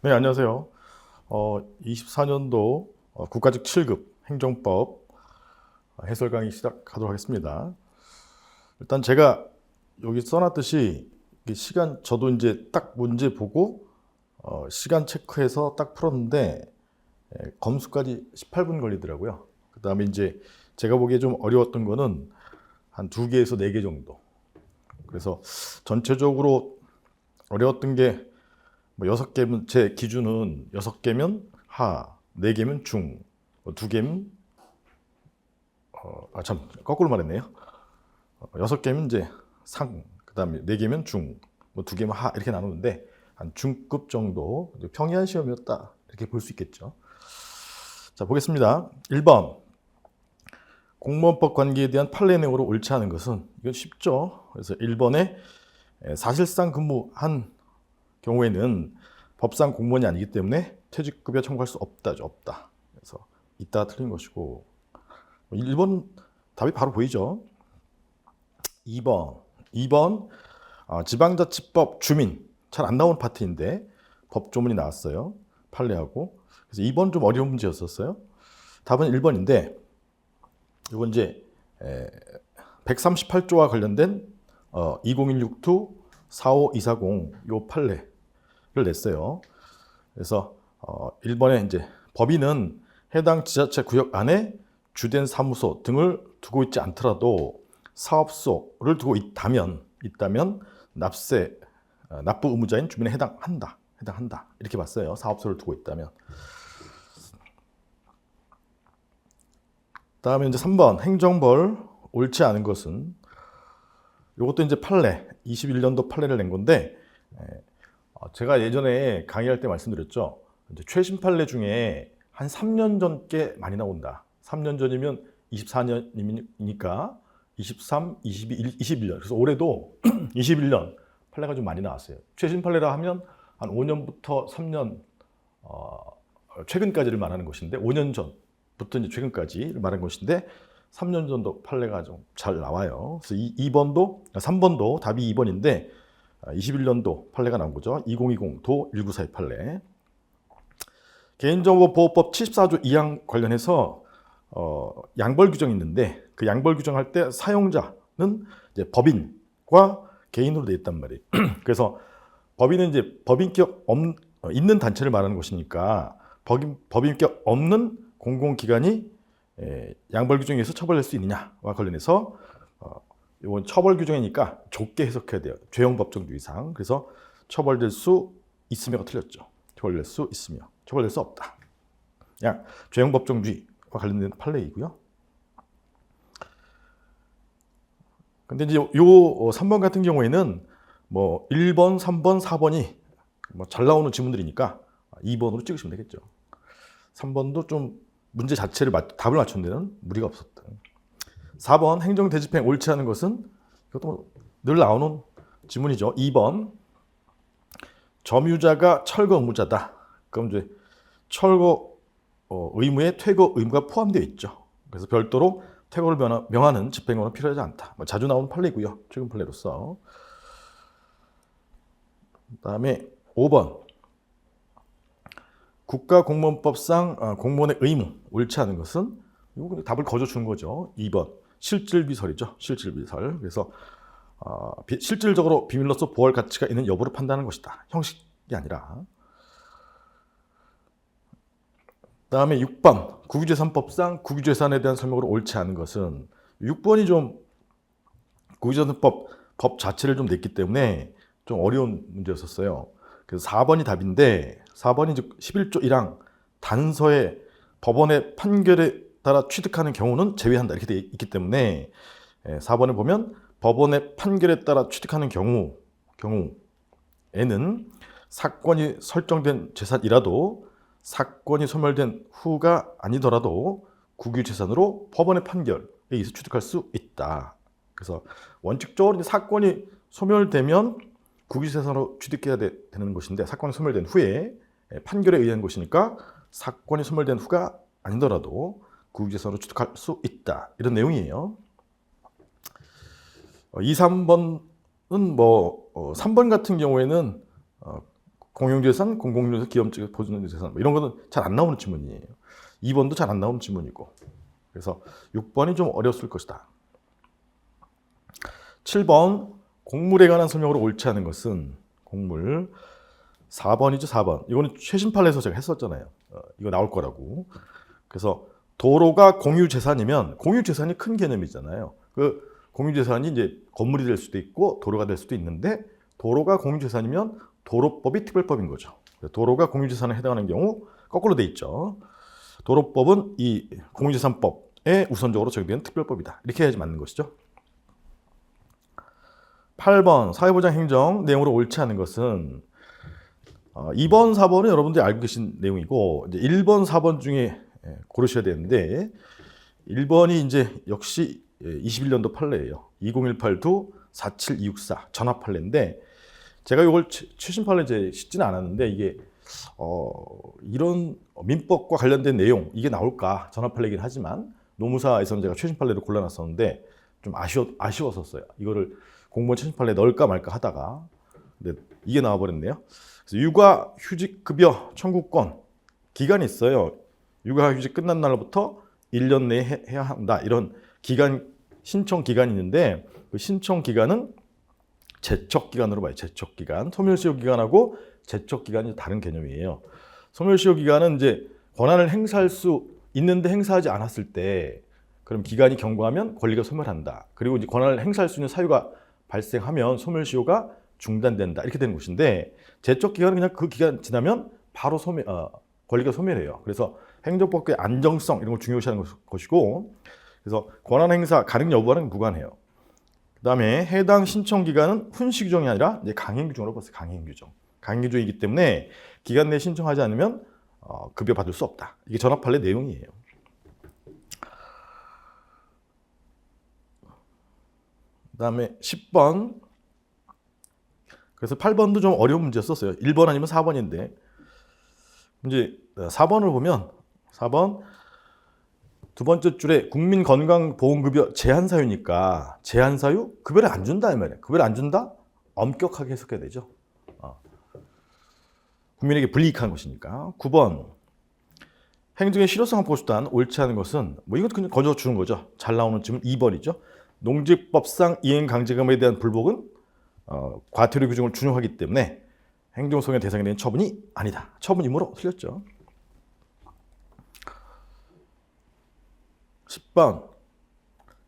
네, 안녕하세요. 24년도 국가직 7급 행정법 해설 강의 시작하도록 하겠습니다. 일단 제가 여기 써놨듯이 이 시간, 저도 이제 딱 문제 보고 시간 체크해서 딱 풀었는데 검수까지 18분 걸리더라고요. 그 다음에 이제 제가 보기에 좀 어려웠던 거는 한 2개에서 4개 정도. 그래서 전체적으로 어려웠던 게 뭐 6개면 제 기준은 6개면 하, 4개면 중, 2개면 거꾸로 말했네요. 6개면 이제 상, 그다음에 4개면 중, 뭐 2개면 하 이렇게 나누는데 한 중급 정도 평이한 시험이었다 이렇게 볼 수 있겠죠. 자, 보겠습니다. 1번 공무원법 관계에 대한 판례 내용으로 옳지 않은 것은 이건 쉽죠. 그래서 1번에 사실상 근무한 경우에는 법상 공무원이 아니기 때문에 퇴직급여 청구할 수 없다죠. 없다. 그래서 있다 틀린 것이고 1번 답이 바로 보이죠. 2번 지방자치법 주민 잘 안 나오는 파트인데 법조문이 나왔어요. 판례하고. 그래서 2번 좀 어려운 문제였었어요. 답은 1번인데 이건 이제 138조와 관련된 2016-2 45240 요 판례를 냈어요. 그래서 1번에 이제 법인은 해당 지자체 구역 안에 주된 사무소 등을 두고 있지 않더라도 사업소를 두고 있다면 납부 의무자인 주민에 해당한다 이렇게 봤어요. 사업소를 두고 있다면. 다음에 이제 3번 행정벌 옳지 않은 것은 이것도 이제 판례 21년도 판례를 낸 건데 제가 예전에 강의할 때 말씀드렸죠. 이제 최신 판례 중에 한 3년 전 게 많이 나온다. 3년 전이면 24년이니까 23, 22, 21년. 그래서 올해도 21년 판례가 좀 많이 나왔어요. 최신 판례라 하면 한 5년부터 3년 최근까지를 말하는 것인데 5년 전부터 이제 최근까지를 말하는 것인데 3년 전도 판례가 좀 잘 나와요. 그래서 3번도 답이 2번인데 21년도 판례가 나온 거죠. 2020도 1942 판례. 개인정보보호법 74조 2항 관련해서 양벌 규정이 있는데 그 양벌 규정할 때 사용자는 이제 법인과 개인으로 되어 있단 말이에요. 그래서 법인은 이제 법인격 있는 단체를 말하는 것이니까 법인격 없는 공공기관이 양벌 규정에 의해서 처벌될 수 있느냐와 관련해서 이건 처벌 규정이니까 좁게 해석해야 돼요. 죄형법정주 이상. 그래서 처벌될 수 있으며가 틀렸죠. 처벌될 수 있으며 처벌될 수 없다. 그냥 죄형법정주의와 관련된 판례이고요. 근데 이제 요 3번 같은 경우에는 뭐 1번, 3번, 4번이 뭐 잘 나오는 지문들이니까 2번으로 찍으시면 되겠죠. 3번도 좀 문제 자체를 답을 맞춘 데는 무리가 없었다. 4번 행정대집행 옳지 않은 것은 이것도 늘 나오는 지문이죠. 2번 점유자가 철거 의무자다. 그럼 이제 철거 의무에 퇴거 의무가 포함되어 있죠. 그래서 별도로 퇴거를 명하는 집행원은 필요하지 않다. 자주 나오는 판례고요. 최근 판례로서. 그다음에 5번 국가공무원법상 공무원의 의무 옳지 않은 것은 이거 답을 거저 주는 거죠. 2번 실질비설이죠. 실질비설. 그래서 실질적으로 비밀로서 보호할 가치가 있는 여부를 판단하는 것이다. 형식이 아니라. 다음에 6번 국유재산법상 국유재산에 대한 설명으로 옳지 않은 것은 6번이 좀 국유재산법 법 자체를 좀 냈기 때문에 좀 어려운 문제였었어요. 그래서 4번이 답인데 4번이 11조 1항 단서에 법원의 판결에 따라 취득하는 경우는 제외한다 이렇게 되어 있기 때문에 4번에 보면 법원의 판결에 따라 취득하는 경우에는 사건이 설정된 재산이라도 사건이 소멸된 후가 아니더라도 국유재산으로 법원의 판결에 의해서 취득할 수 있다. 그래서 원칙적으로 사건이 소멸되면 국유재산으로 취득해야 되는 것인데 사건이 소멸된 후에 판결에 의한 것이니까 사건이 소멸된 후가 아니더라도 국유재산으로 취득할 수 있다. 이런 내용이에요. 2, 3번은 3번 같은 경우에는 공용재산, 공공재산, 기업적 보존재산 이런 거는 잘 안 나오는 지문이에요. 2번도 잘 안 나오는 지문이고. 그래서 6번이 좀 어려웠을 것이다. 7번 곡물에 관한 설명으로 옳지 않은 것은 곡물. 4번이죠. 4번. 이거는 최신 판례에서 제가 했었잖아요. 이거 나올 거라고. 그래서 도로가 공유재산이면 공유재산이 큰 개념이잖아요. 그 공유재산이 이제 건물이 될 수도 있고 도로가 될 수도 있는데 도로가 공유재산이면 도로법이 특별법인 거죠. 도로가 공유재산에 해당하는 경우 거꾸로 돼 있죠. 도로법은 이 공유재산법에 우선적으로 적용되는 특별법이다. 이렇게 해야지 맞는 것이죠. 8번 사회보장 행정 내용으로 옳지 않은 것은 2번, 4번은 여러분들이 알고 계신 내용이고 이제 1번, 4번 중에 고르셔야 되는데 1번이 이제 역시 21년도 판례예요. 2018-2-47264 전합 판례인데 제가 이걸 최신 판례 이제 씻지는 않았는데 이게 이런 민법과 관련된 내용 이게 나올까 전합 판례이긴 하지만 노무사에서는 제가 최신 판례를 골라놨었는데 좀 아쉬웠었어요. 이거를 공무원 최신 판례에 넣을까 말까 하다가 근데 이게 나와버렸네요. 그래서 육아휴직급여 청구권 기간이 있어요. 육아휴직 끝난 날부터 1년 내에 해야 한다. 이런 기간 신청 기간이 있는데 그 신청 기간은 제척 기간으로 봐요. 제척 기간. 소멸시효 기간하고 제척 기간이 다른 개념이에요. 소멸시효 기간은 이제 권한을 행사할 수 있는데 행사하지 않았을 때 그럼 기간이 경과하면 권리가 소멸한다. 그리고 이제 권한을 행사할 수 있는 사유가 발생하면 소멸시효가 중단된다. 이렇게 되는 것인데 제척 기간은 그냥 그 기간 지나면 바로 권리가 소멸해요. 그래서 행정법의 안정성 이런 걸 중요시하는 것이고 그래서 권한 행사 가능 여부와는 무관해요. 그다음에 해당 신청 기간은 훈시 규정이 아니라 이제 강행 규정으로 봤어요. 강행 규정. 강행 규정이기 때문에 기간 내에 신청하지 않으면 급여 받을 수 없다. 이게 전합 판례 내용이에요. 그다음에 10번. 그래서 8번도 좀 어려운 문제였었어요. 1번 아니면 4번인데 이제 4번을 보면 4번 두 번째 줄에 국민건강보험급여 제한사유니까 제한사유? 급여를 안 준다 이 말이에요. 급여를 안 준다? 엄격하게 해석해야 되죠. 국민에게 불이익한 것이니까. 9번 행정의 실효성을 보수단 옳지 않은 것은 뭐 이것도 그냥 거저 주는 거죠. 잘 나오는 질문 2번이죠. 농지법상 이행강제금에 대한 불복은 과태료 규정을 준용하기 때문에 행정소송의 대상이 되는 처분이 아니다. 처분이므로 틀렸죠. 10번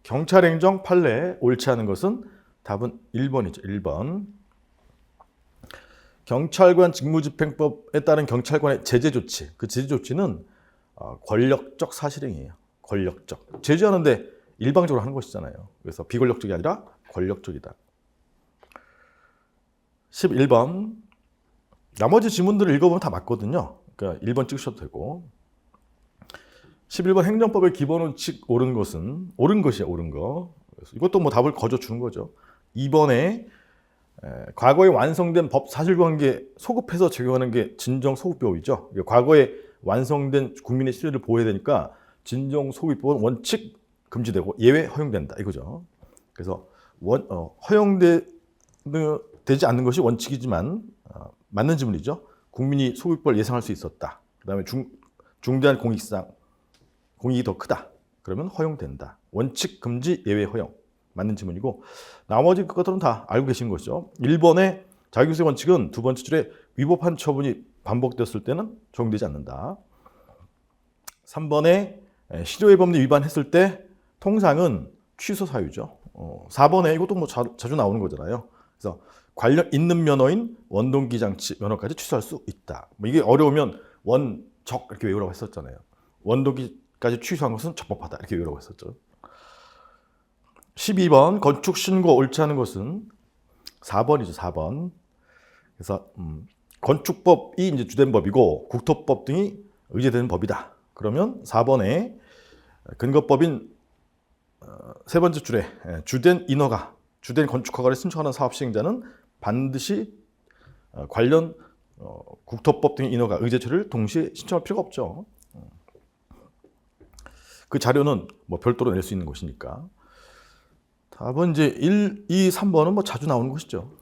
경찰행정 판례 옳지 않은 것은 답은 1번이죠. 1번 경찰관 직무집행법에 따른 경찰관의 제재조치 그 제재조치는 권력적 사실행위에요. 권력적 제재하는데 일방적으로 하는 것이잖아요. 그래서 비권력적이 아니라 권력적이다. 11번 나머지 지문들을 읽어보면 다 맞거든요. 그러니까 1번 찍으셔도 되고 11번 행정법의 기본원칙 옳은 것은 옳은 것이야. 옳은 거. 그래서 이것도 뭐 답을 거저 주는 거죠. 2번에 과거에 완성된 법 사실관계 소급해서 적용하는 게 진정소급법이죠. 과거에 완성된 국민의 실효를 보호해야 되니까 진정소급법은 원칙 금지되고 예외 허용된다 이거죠. 그래서 허용되지 않는 것이 원칙이지만 맞는 지문이죠. 국민이 소급법을 예상할 수 있었다. 그다음에 중대한 공익이 더 크다. 그러면 허용된다. 원칙 금지 예외 허용. 맞는 지문이고 나머지 것들은 다 알고 계신 것이죠. 1번의 자기규세 원칙은 두 번째 줄에 위법한 처분이 반복됐을 때는 적용되지 않는다. 3번에 실효의 법리 위반했을 때 통상은 취소 사유죠. 4번에 이것도 뭐 자주 나오는 거잖아요. 그래서 관련 있는 면허인 원동기 장치 면허까지 취소할 수 있다. 뭐 이게 어려우면 원적 이렇게 외우라고 했었잖아요. 원동기까지 취소한 것은 적법하다 이렇게 외우라고 했었죠. 12번 건축 신고 옳지 않은 것은 4번이죠. 4번. 그래서 건축법이 이제 주된 법이고 국토법 등이 의제되는 법이다. 그러면 4번에 근거법인 세 번째 줄에 주된 건축 허가를 신청하는 사업 시행자는 반드시 관련 국토법 등의 인허가 의제 처리를 동시에 신청할 필요가 없죠. 그 자료는 뭐 별도로 낼 수 있는 것이니까. 답은 이제 1, 2, 3번은 뭐 자주 나오는 것이죠.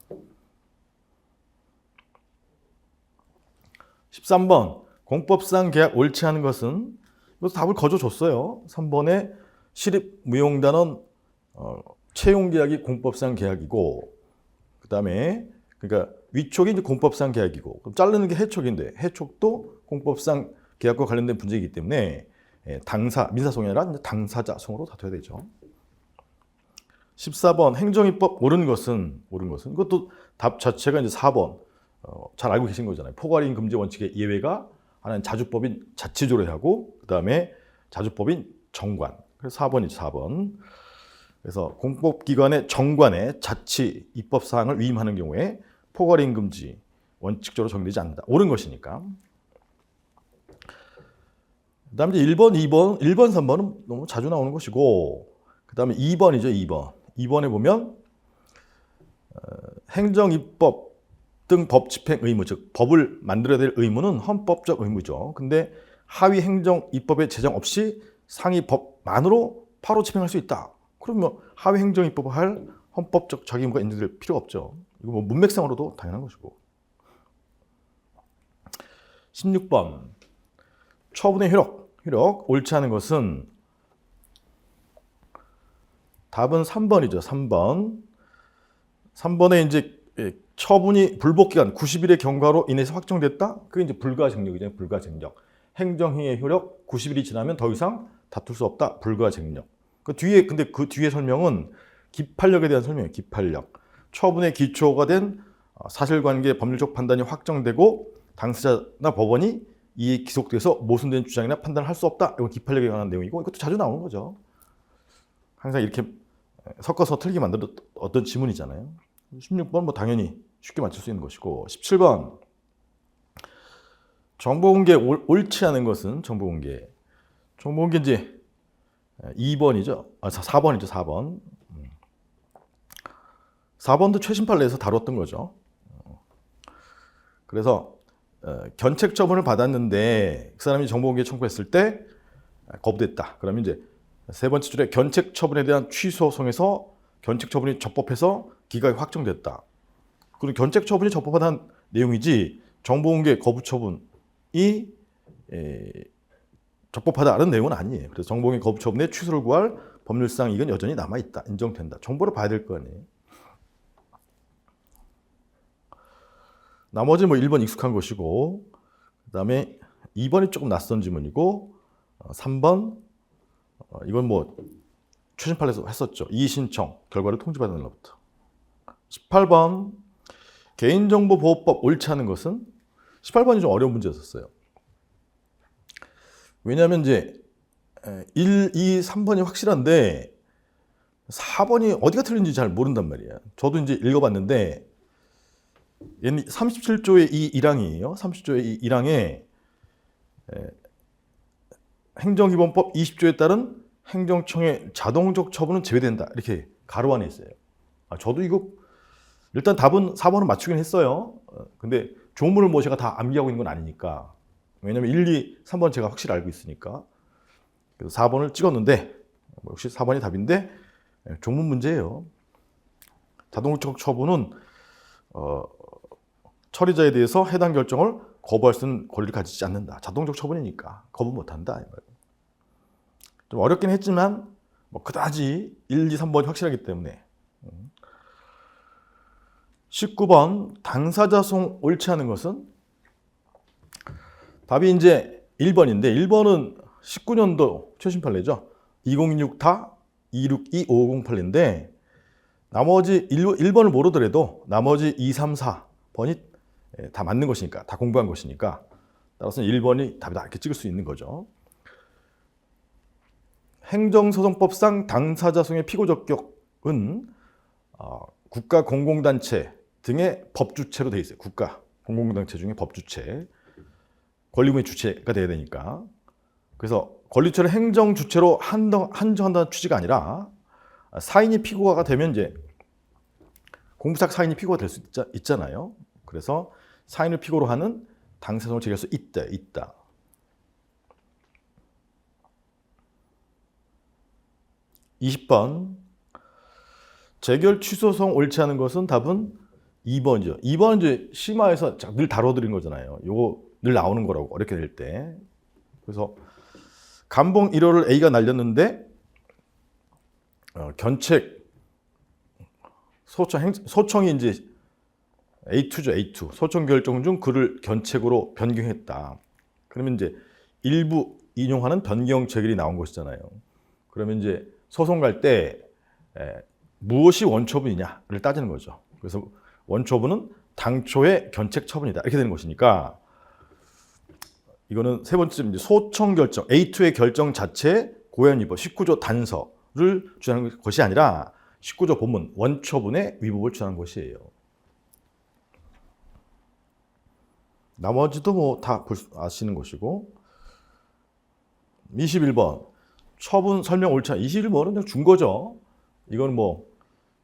13번 공법상 계약 옳지 않은 것은 이것도 답을 거저줬어요. 3번에 시립무용단원 채용 계약이 공법상 계약이고 그다음에 그러니까 위촉이 이제 공법상 계약이고 그럼 자르는 게 해촉인데 해촉도 공법상 계약과 관련된 문제이기 때문에 당사 민사송이 아니라 당사자송으로 다퉈야 되죠. 14번 행정입법 옳은 것은 이것도 답 자체가 이제 4번 잘 알고 계신 거잖아요. 포괄이익 금지 원칙의 예외가 하나는 자주법인 자치조례하고 그다음에 자주법인 정관. 그래서 4번이죠. 4번. 그래서 공법기관의 정관에 자치 입법 사항을 위임하는 경우에 포괄이익 금지 원칙적으로 정되지 않는다. 옳은 것이니까. 그다음에 이제 1번, 1번, 3번은 너무 자주 나오는 것이고 그다음에 2번이죠. 2번. 2번에 보면 행정입법 등 법 집행 의무, 즉 법을 만들어야 될 의무는 헌법적 의무죠. 근데 하위 행정입법의 제정 없이 상위 법만으로 바로 집행할 수 있다. 그러면 하위 행정입법을 할 헌법적 자기의무가 인정될 필요가 없죠. 이거 뭐 문맥상으로도 당연한 것이고. 16번 처분의 효력 옳지 않은 것은 답은 3번이죠. 3번. 3번에 이제 처분이 불복기간 90일의 경과로 인해서 확정됐다? 그게 이제 불가쟁력이잖아요. 불가쟁력. 행정행위의 효력 90일이 지나면 더 이상 다툴 수 없다. 불가쟁력. 근데 그 뒤에 설명은 기판력에 대한 설명이에요. 기판력. 처분의 기초가 된 사실관계 법률적 판단이 확정되고 당사자나 법원이 이에 기속돼서 모순된 주장이나 판단을 할 수 없다. 이건 기판력에 관한 내용이고 이것도 자주 나오는 거죠. 항상 이렇게 섞어서 틀리게 만들었던 어떤 지문이잖아요. 16번 뭐 당연히 쉽게 맞출 수 있는 것이고 17번 정보공개 옳지 않은 것은 정보공개 이제 2번이죠. 4번이죠. 4번. 4번도 최신 판례에서 다뤘던 거죠. 그래서 견책 처분을 받았는데 그 사람이 정보공개 청구했을 때 거부됐다. 그러면 이제 세 번째 줄에 견책 처분에 대한 취소송에서 견책 처분이 적법해서 기각이 확정됐다. 그리고 견책 처분이 적법하다는 내용이지 정보공개 거부 처분이 적법하다는 내용은 아니에요. 그래서 정보공개 거부 처분에 취소를 구할 법률상 이건 여전히 남아있다. 인정된다. 정보를 봐야 될 거 아니에요. 나머지 뭐 1번 익숙한 것이고 그다음에 2번이 조금 낯선 지문이고 3번 이건 뭐 최신 판례에서 했었죠. 이의신청 결과를 통지받은 날로부터. 18번 개인정보보호법 옳지 않은 것은 18번이 좀 어려운 문제였었어요. 왜냐하면 이제 1, 2, 3번이 확실한데 4번이 어디가 틀린지 잘 모른단 말이에요. 저도 이제 읽어봤는데 37조의 이 1항이에요. 30조의 이 1항에 행정기본법 20조에 따른 행정청의 자동적 처분은 제외된다. 이렇게 가로 안에 있어요. 저도 이거 일단 답은 4번은 맞추긴 했어요. 근데 조문을 뭐 제가 다 암기하고 있는 건 아니니까. 왜냐면 1, 2, 3번 제가 확실히 알고 있으니까. 그래서 4번을 찍었는데 역시 4번이 답인데 조문 문제예요. 자동적 처분은 처리자에 대해서 해당 결정을 거부할 수 있는 권리를 가지지 않는다. 자동적 처분이니까 거부 못한다. 좀 어렵긴 했지만 뭐 그다지 1, 2, 3번이 확실하기 때문에. 19번 당사자송 옳지 않은 것은 답이 이제 1번인데 1번은 19년도 최신 판례죠. 2026타 262-550 판례인데 나머지 1번을 모르더라도 나머지 2, 3, 4번이 다 맞는 것이니까 다 공부한 것이니까 따라서 1번이 답이다 이렇게 찍을 수 있는 거죠. 행정소송법상 당사자송의 피고적격은 국가 공공단체 등의 법주체로 되어 있어요. 국가 공공단체 중에 법주체 권리구의 주체가 돼야 되니까. 그래서 권리주체를 행정주체로 한정한다는 취지가 아니라 사인이 피고가 되면 이제 공무상 사인이 피고가 될 수 있잖아요. 그래서 사인을 피고로 하는 당사자송을 제기할 수 있다. 20번 재결 취소송 옳지 않은 것은 답은 2번이죠. 2번은 이제 심화해서 늘 다뤄드린 거잖아요. 요거 늘 나오는 거라고 어렵게 될 때. 그래서 감봉 1호를 A가 날렸는데 견책 소청이 이제 A2죠. A2 소청 결정 중 그를 견책으로 변경했다. 그러면 이제 일부 인용하는 변경 체결이 나온 것이잖아요. 그러면 이제 소송 갈 때 무엇이 원처분이냐를 따지는 거죠. 그래서 원처분은 당초의 견책 처분이다 이렇게 되는 것이니까 이거는 세 번째 이제 소청 결정 A2의 결정 자체에 고현 위법 19조 단서를 주장하는 것이 아니라 19조 본문 원처분의 위법을 주장한 것이에요. 나머지도 뭐 다 아시는 것이고 21번 처분 설명 옳지 않아. 21번은 그냥 준 거죠. 이건 뭐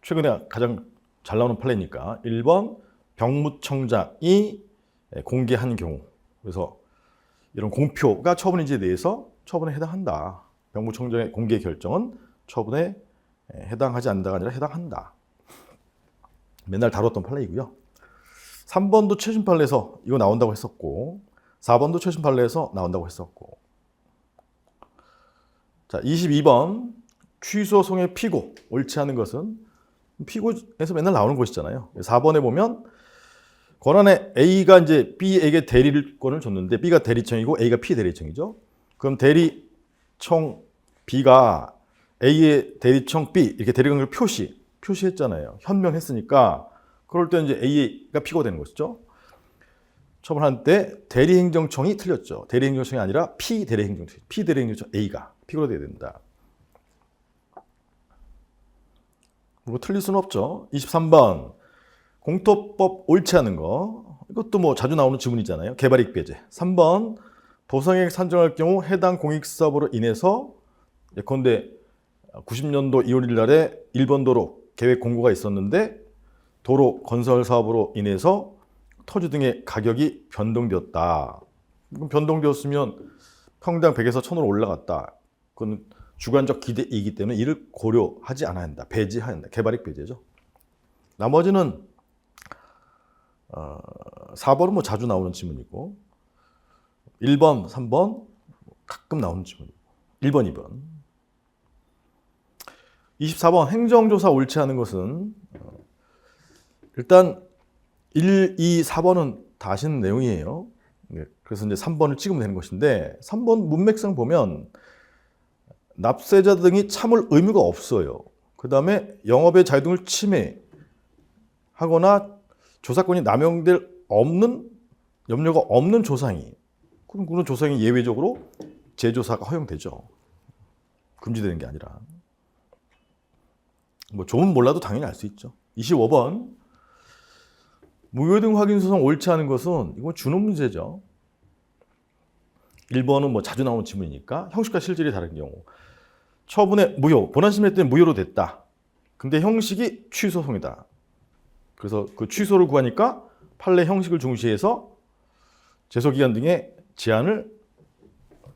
최근에 가장 잘 나오는 판례니까 1번 병무청장이 공개한 경우 그래서 이런 공표가 처분인지에 대해서 처분에 해당한다. 병무청장의 공개 결정은 처분에 해당하지 않는다가 아니라 해당한다. 맨날 다뤘던 판례이고요. 3번도 최신 판례에서 이거 나온다고 했었고 4번도 최신 판례에서 나온다고 했었고 자 22번 취소송의 피고 옳지 않은 것은 피고에서 맨날 나오는 것이잖아요. 4번에 보면 권한에 A가 이제 B에게 대리권을 줬는데 B가 대리청이고 A가 피대리청이죠. 그럼 대리청 B가 A의 대리청 B 이렇게 대리관계를 표시했잖아요. 현명했으니까 그럴 때 이제 A가 피고가 되는 것이죠. 처분할 때 대리행정청이 틀렸죠. 대리행정청이 아니라 피대리행정청 A가 피고가 돼야 된다. 뭐 틀릴 수는 없죠. 23번 공토법 옳지 않은 거 이것도 뭐 자주 나오는 지문이잖아요. 개발이익 배제. 3번 도성액 산정할 경우 해당 공익사업으로 인해서 예컨대 90년도 2월 1일 날에 1번 도로 계획 공고가 있었는데 도로 건설 사업으로 인해서 토지 등의 가격이 변동되었다. 그럼 변동되었으면 평당 100에서 1000으로 올라갔다. 그건 주관적 기대이기 때문에 이를 고려하지 않아야 한다. 배제해야 한다. 개발이익 배제죠. 나머지는 4번은 뭐 자주 나오는 지문이고 1번, 3번 가끔 나오는 지문이고 1번, 2번 24번 행정조사 옳지 않은 것은 일단 1, 2, 4번은 다 아시는 내용이에요. 그래서 이제 3번을 찍으면 되는 것인데 3번 문맥상 보면 납세자 등이 참을 의무가 없어요. 그 다음에 영업의 자유 등을 침해하거나 조사권이 남용될 염려가 없는 조상이 그럼 그런 조상이 예외적으로 재조사가 허용되죠. 금지되는 게 아니라 뭐 조문 몰라도 당연히 알 수 있죠. 25번 무효등 확인 소송 옳지 않은 것은 이건 준업 문제죠. 1번은 뭐 자주 나오는 지문이니까 형식과 실질이 다른 경우 처분의 무효, 본안심의 때문에 무효로 됐다. 근데 형식이 취소송이다. 그래서 그 취소를 구하니까 판례 형식을 중시해서 제소기간 등의 제한을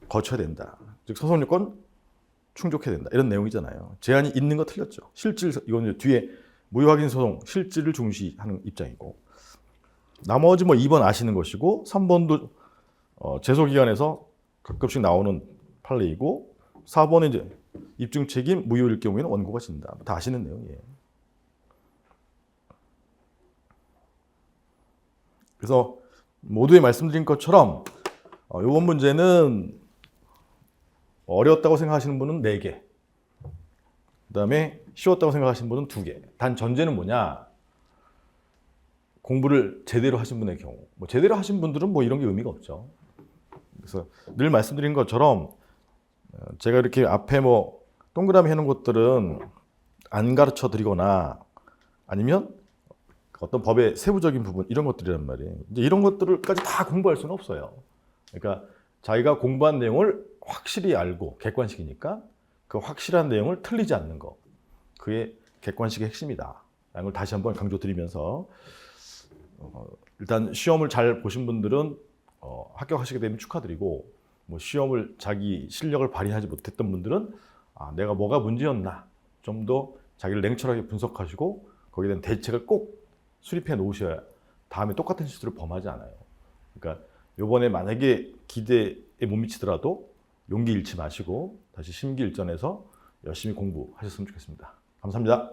거쳐야 된다. 즉 소송요건 충족해야 된다. 이런 내용이잖아요. 제한이 있는 거 틀렸죠. 실질 이건 뒤에 무효 확인 소송 실질을 중시하는 입장이고 나머지 뭐 2번 아시는 것이고 3번도 제소기간에서 가끔씩 나오는 판례이고 4번은 이제 입증 책임 무효일 경우에는 원고가 진다. 다 아시는 내용이에요. 그래서 모두에 말씀드린 것처럼 이번 문제는 어려웠다고 생각하시는 분은 4개 그 다음에 쉬웠다고 생각하시는 분은 2개 단 전제는 뭐냐 공부를 제대로 하신 분의 경우 뭐 제대로 하신 분들은 뭐 이런 게 의미가 없죠. 그래서 늘 말씀드린 것처럼 제가 이렇게 앞에 뭐 동그라미 해놓은 것들은 안 가르쳐 드리거나 아니면 어떤 법의 세부적인 부분 이런 것들이란 말이에요. 이제 이런 것들까지 다 공부할 수는 없어요. 그러니까 자기가 공부한 내용을 확실히 알고 객관식이니까 그 확실한 내용을 틀리지 않는 거 그게 객관식의 핵심이다. 라는 걸 다시 한번 강조드리면서 일단 시험을 잘 보신 분들은 합격하시게 되면 축하드리고 뭐 시험을 자기 실력을 발휘하지 못했던 분들은 내가 뭐가 문제였나 좀 더 자기를 냉철하게 분석하시고 거기에 대한 대책을 꼭 수립해 놓으셔야 다음에 똑같은 실수를 범하지 않아요. 그러니까 요번에 만약에 기대에 못 미치더라도 용기 잃지 마시고 다시 심기일전해서 열심히 공부하셨으면 좋겠습니다. 감사합니다.